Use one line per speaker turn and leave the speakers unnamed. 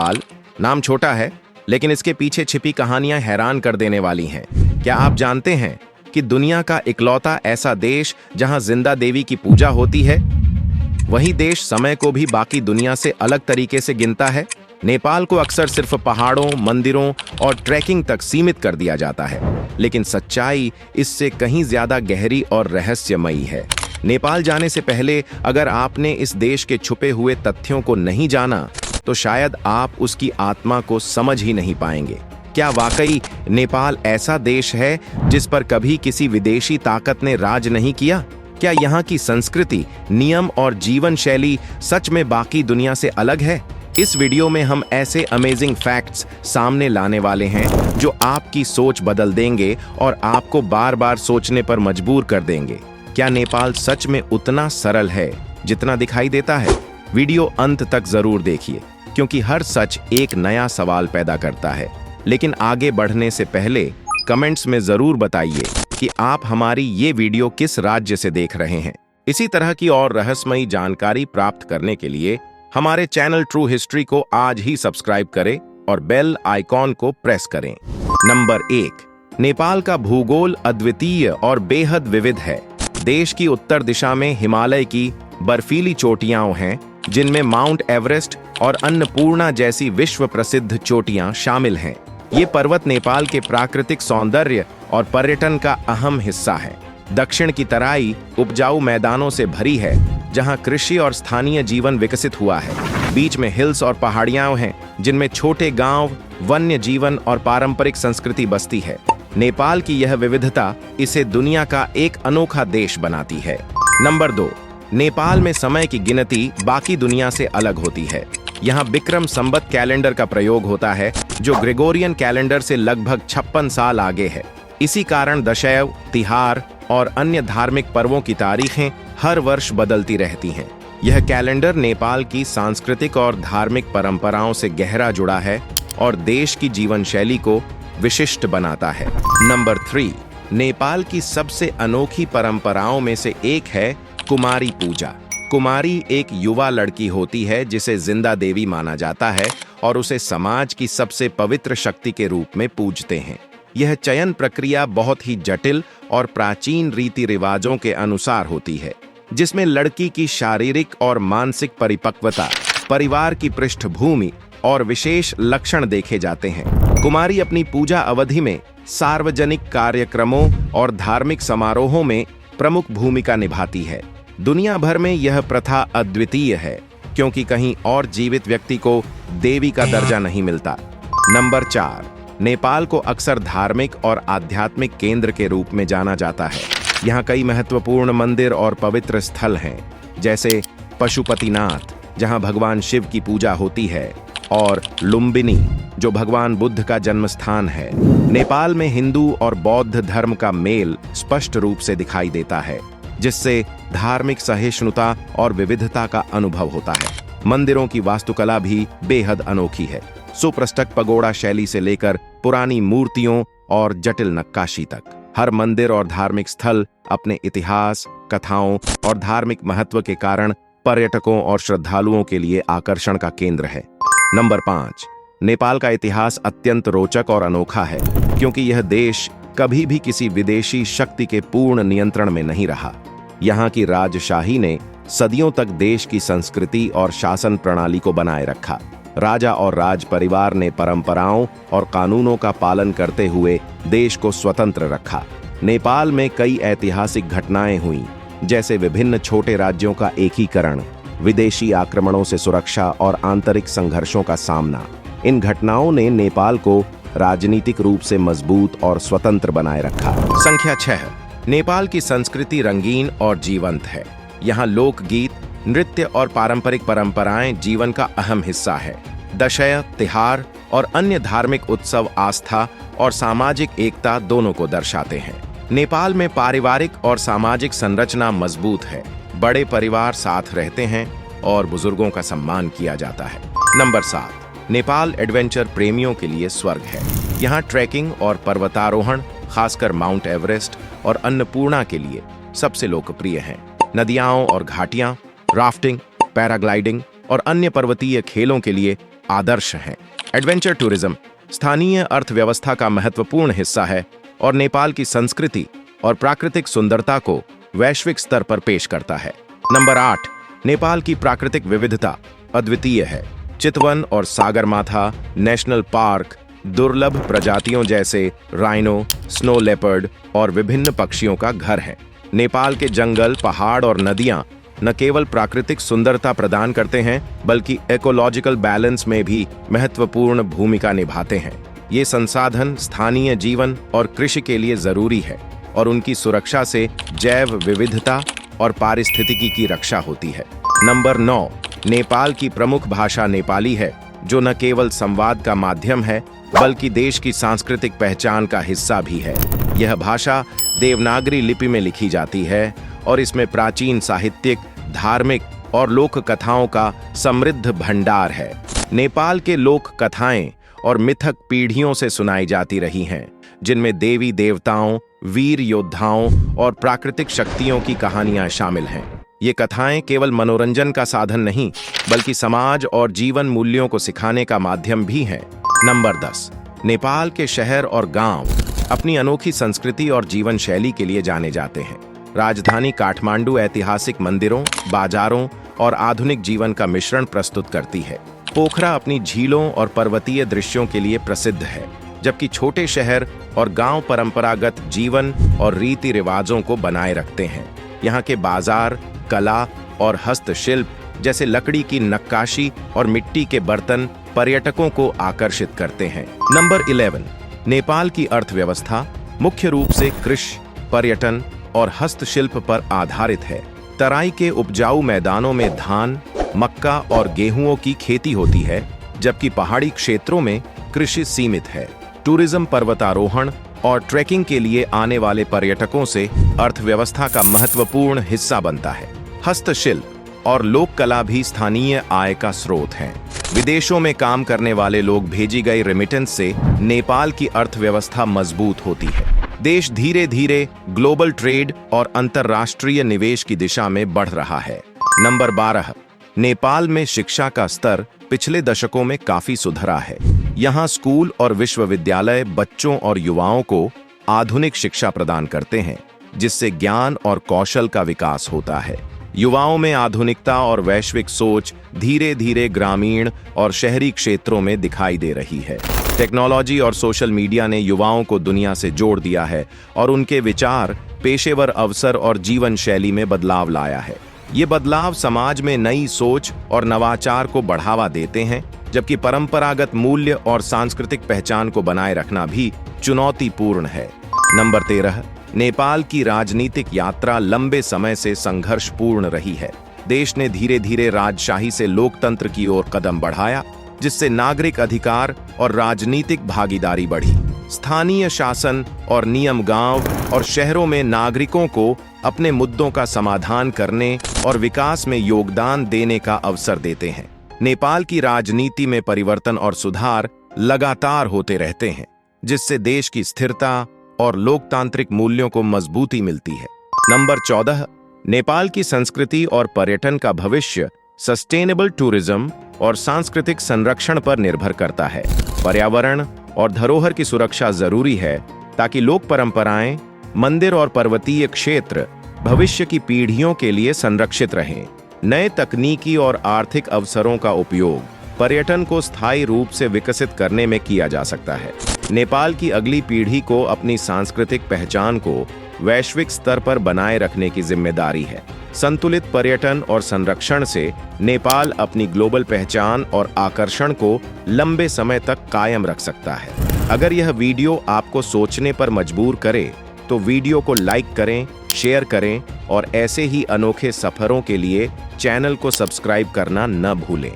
नेपाल नाम छोटा है, लेकिन इसके पीछे छिपी कहानियां हैरान कर देने वाली हैं। क्या आप जानते हैं कि दुनिया का इकलौता ऐसा देश जहां जिंदा देवी की पूजा होती है, वही देश समय को भी बाकी दुनिया से अलग तरीके से गिनता है? नेपाल को अक्सर सिर्फ पहाड़ों, मंदिरों और ट्रैकिंग तक सीमित कर दिया जाता है, लेकिन सच्चाई इससे कहीं ज्यादा गहरी और रहस्यमयी है। नेपाल जाने से पहले अगर आपने इस देश के छुपे हुए तथ्यों को नहीं जाना, तो शायद आप उसकी आत्मा को समझ ही नहीं पाएंगे। क्या वाकई नेपाल ऐसा देश है जिस पर कभी किसी विदेशी ताकत ने राज नहीं किया? क्या यहाँ की संस्कृति, नियम और जीवन शैली सच में बाकी दुनिया से अलग है? इस वीडियो में हम ऐसे अमेजिंग फैक्ट्स सामने लाने वाले हैं जो आपकी सोच बदल देंगे और आपको बार बार सोचने पर मजबूर कर देंगे। क्या नेपाल सच में उतना सरल है जितना दिखाई देता है? वीडियो अंत तक जरूर देखिए, क्योंकि हर सच एक नया सवाल पैदा करता है। लेकिन आगे बढ़ने से पहले कमेंट्स में जरूर बताइए कि आप हमारी ये वीडियो किस राज्य से देख रहे हैं। इसी तरह की और रहस्यमयी जानकारी प्राप्त करने के लिए हमारे चैनल ट्रू हिस्ट्री को आज ही सब्सक्राइब करें और बेल आइकॉन को प्रेस करें। नंबर 1, नेपाल का भूगोल अद्वितीय और बेहद विविध है। देश की उत्तर दिशा में हिमालय की बर्फीली चोटियां हैं, जिनमें माउंट एवरेस्ट और अन्नपूर्णा जैसी विश्व प्रसिद्ध चोटियां शामिल हैं। ये पर्वत नेपाल के प्राकृतिक सौंदर्य और पर्यटन का अहम हिस्सा है। दक्षिण की तराई उपजाऊ मैदानों से भरी है, जहां कृषि और स्थानीय जीवन विकसित हुआ है। बीच में हिल्स और पहाड़ियां हैं, जिनमें छोटे गांव, वन्य जीवन और पारंपरिक संस्कृति बसती है। नेपाल की यह विविधता इसे दुनिया का एक अनोखा देश बनाती है। नंबर 2, नेपाल में समय की गिनती बाकी दुनिया से अलग होती है। यहाँ विक्रम संवत कैलेंडर का प्रयोग होता है, जो ग्रेगोरियन कैलेंडर से लगभग 56 साल आगे है। इसी कारण दशैव, तिहार और अन्य धार्मिक पर्वों की तारीखें हर वर्ष बदलती रहती हैं। यह कैलेंडर नेपाल की सांस्कृतिक और धार्मिक परंपराओं से गहरा जुड़ा है और देश की जीवन शैली को विशिष्ट बनाता है। नंबर 3, नेपाल की सबसे अनोखी परंपराओं में से एक है कुमारी पूजा। कुमारी एक युवा लड़की होती है जिसे जिंदा देवी माना जाता है और उसे समाज की सबसे पवित्र शक्ति के रूप में पूजते हैं। यह चयन प्रक्रिया बहुत ही जटिल और प्राचीन रीति रिवाजों के अनुसार होती है, जिसमें लड़की की शारीरिक और मानसिक परिपक्वता, परिवार की पृष्ठभूमि और विशेष लक्षण देखे जाते हैं। कुमारी अपनी पूजा अवधि में सार्वजनिक कार्यक्रमों और धार्मिक समारोहों में प्रमुख भूमिका निभाती है। दुनिया भर में यह प्रथा अद्वितीय है, क्योंकि कहीं और जीवित व्यक्ति को देवी का दर्जा नहीं मिलता। नंबर 4, नेपाल को अक्सर धार्मिक और आध्यात्मिक केंद्र के रूप में जाना जाता है। यहाँ कई महत्वपूर्ण मंदिर और पवित्र स्थल हैं, जैसे पशुपतिनाथ, जहाँ भगवान शिव की पूजा होती है, और लुम्बिनी, जो भगवान बुद्ध का जन्म स्थान है। नेपाल में हिंदू और बौद्ध धर्म का मेल स्पष्ट रूप से दिखाई देता है, जिससे धार्मिक सहिष्णुता और विविधता का अनुभव होता है। मंदिरों की वास्तुकला भी बेहद अनोखी है। सुप्रष्टक पगोड़ा शैली से लेकर पुरानी मूर्तियों और जटिल नक्काशी तक, हर मंदिर और धार्मिक स्थल अपने इतिहास, कथाओं और धार्मिक महत्व के कारण पर्यटकों और श्रद्धालुओं के लिए आकर्षण का केंद्र है। नंबर 5, नेपाल का इतिहास अत्यंत रोचक और अनोखा है, क्योंकि यह देश कभी भी किसी विदेशी शक्ति के पूर्ण नियंत्रण में नहीं रहा। यहाँ की राजशाही ने सदियों तक देश की संस्कृति और शासन प्रणाली को बनाए रखा। राजा और राज परिवार ने परंपराओं और कानूनों का पालन करते हुए देश को स्वतंत्र रखा। नेपाल में कई ऐतिहासिक घटनाएं हुई, जैसे विभिन्न छोटे राज्यों का एकीकरण, विदेशी आक्रमणों से सुरक्षा और आंतरिक संघर्षों का सामना। इन घटनाओं ने नेपाल को राजनीतिक रूप से मजबूत और स्वतंत्र बनाए रखा। संख्या 6, नेपाल की संस्कृति रंगीन और जीवंत है। यहाँ लोकगीत, नृत्य और पारंपरिक परंपराएं जीवन का अहम हिस्सा है। दशैं, तिहार और अन्य धार्मिक उत्सव आस्था और सामाजिक एकता दोनों को दर्शाते हैं। नेपाल में पारिवारिक और सामाजिक संरचना मजबूत है। बड़े परिवार साथ रहते हैं और बुजुर्गों का सम्मान किया जाता है। नंबर 7, नेपाल एडवेंचर प्रेमियों के लिए स्वर्ग है। यहाँ ट्रैकिंग और पर्वतारोहण, खासकर माउंट एवरेस्ट और अन्नपूर्णा के लिए सबसे लोकप्रिय हैं। नदियां और घाटियां, राफ्टिंग, पैराग्लाइडिंग और अन्य पर्वतीय खेलों के लिए आदर्श हैं। एडवेंचर टूरिज्म स्थानीय अर्थव्यवस्था का महत्वपूर्ण हिस्सा है और नेपाल की संस्कृति और प्राकृतिक सुंदरता को वैश्विक स्तर पर पेश करता है। नंबर 8, नेपाल की प्राकृतिक विविधता अद्वितीय है। चितवन और सागरमाथा नेशनल पार्क दुर्लभ प्रजातियों जैसे राइनो, स्नो लेपर्ड और विभिन्न पक्षियों का घर है। नेपाल के जंगल, पहाड़ और नदियां न केवल प्राकृतिक सुंदरता प्रदान करते हैं बल्कि इकोलॉजिकल बैलेंस में भी महत्वपूर्ण भूमिका निभाते हैं। ये संसाधन स्थानीय जीवन और कृषि के लिए जरूरी है और उनकी सुरक्षा से जैव विविधता और पारिस्थितिकी की रक्षा होती है। नंबर 9, नेपाल की प्रमुख भाषा नेपाली है, जो न केवल संवाद का माध्यम है बल्कि देश की सांस्कृतिक पहचान का हिस्सा भी है। यह भाषा देवनागरी लिपि में लिखी जाती है और इसमें प्राचीन साहित्यिक, धार्मिक और लोक कथाओं का समृद्ध भंडार है। नेपाल के लोक कथाएं और मिथक पीढ़ियों से सुनाई जाती रही हैं, जिनमें देवी देवताओं, वीर योद्धाओं और प्राकृतिक शक्तियों की कहानियां शामिल हैं। ये कथाएं केवल मनोरंजन का साधन नहीं बल्कि समाज और जीवन मूल्यों को सिखाने का माध्यम भी हैं। नंबर 10, नेपाल के शहर और गांव अपनी अनोखी संस्कृति और जीवन शैली के लिए जाने जाते हैं। राजधानी काठमांडू ऐतिहासिक मंदिरों, बाजारों और आधुनिक जीवन का मिश्रण प्रस्तुत करती है। पोखरा अपनी झीलों और पर्वतीय दृश्यों के लिए प्रसिद्ध है, जबकि छोटे शहर और गांव परंपरागत जीवन और रीति रिवाजों को बनाए रखते हैं। यहाँ के बाजार, कला और हस्तशिल्प जैसे लकड़ी की नक्काशी और मिट्टी के बर्तन पर्यटकों को आकर्षित करते हैं। नंबर 11, नेपाल की अर्थव्यवस्था मुख्य रूप से कृषि, पर्यटन और हस्तशिल्प पर आधारित है। तराई के उपजाऊ मैदानों में धान, मक्का और गेहूं की खेती होती है, जबकि पहाड़ी क्षेत्रों में कृषि सीमित है। टूरिज्म, पर्वतारोहण और ट्रैकिंग के लिए आने वाले पर्यटकों से अर्थव्यवस्था का महत्वपूर्ण हिस्सा बनता है। हस्तशिल्प और लोक कला भी स्थानीय आय का स्रोत हैं। विदेशों में काम करने वाले लोग भेजी गई रेमिटेंस से नेपाल की अर्थव्यवस्था मजबूत होती है। देश धीरे धीरे ग्लोबल ट्रेड और अंतर्राष्ट्रीय निवेश की दिशा में बढ़ रहा है। नंबर 12, नेपाल में शिक्षा का स्तर पिछले दशकों में काफी सुधरा है। यहाँ स्कूल और विश्वविद्यालय बच्चों और युवाओं को आधुनिक शिक्षा प्रदान करते हैं, जिससे ज्ञान और कौशल का विकास होता है। युवाओं में आधुनिकता और वैश्विक सोच धीरे धीरे ग्रामीण और शहरी क्षेत्रों में दिखाई दे रही है। टेक्नोलॉजी और सोशल मीडिया ने युवाओं को दुनिया से जोड़ दिया है और उनके विचार, पेशेवर अवसर और जीवन शैली में बदलाव लाया है। ये बदलाव समाज में नई सोच और नवाचार को बढ़ावा देते हैं, जबकि परंपरागत मूल्य और सांस्कृतिक पहचान को बनाए रखना भी चुनौतीपूर्ण है। नंबर 13, नेपाल की राजनीतिक यात्रा लंबे समय से संघर्षपूर्ण रही है। देश ने धीरे धीरे राजशाही से लोकतंत्र की ओर कदम बढ़ाया, जिससे नागरिक अधिकार और राजनीतिक भागीदारी बढ़ी। स्थानीय शासन और नियम गांव और शहरों में नागरिकों को अपने मुद्दों का समाधान करने और विकास में योगदान देने का अवसर देते हैं। नेपाल की राजनीति में परिवर्तन और सुधार लगातार होते रहते हैं, जिससे देश की स्थिरता और लोकतांत्रिक मूल्यों को मजबूती मिलती है। नंबर 14, नेपाल की संस्कृति और पर्यटन का भविष्य सस्टेनेबल टूरिज्म और सांस्कृतिक संरक्षण पर निर्भर करता है। पर्यावरण और धरोहर की सुरक्षा जरूरी है ताकि लोक परंपराएं, मंदिर और पर्वतीय क्षेत्र भविष्य की पीढ़ियों के लिए संरक्षित रहें। नए तकनीकी और आर्थिक अवसरों का उपयोग पर्यटन को स्थायी रूप से विकसित करने में किया जा सकता है। नेपाल की अगली पीढ़ी को अपनी सांस्कृतिक पहचान को वैश्विक स्तर पर बनाए रखने की जिम्मेदारी है। संतुलित पर्यटन और संरक्षण से नेपाल अपनी ग्लोबल पहचान और आकर्षण को लंबे समय तक कायम रख सकता है। अगर यह वीडियो आपको सोचने पर मजबूर करे तो वीडियो को लाइक करें, शेयर करें और ऐसे ही अनोखे सफरों के लिए चैनल को सब्सक्राइब करना न भूलें।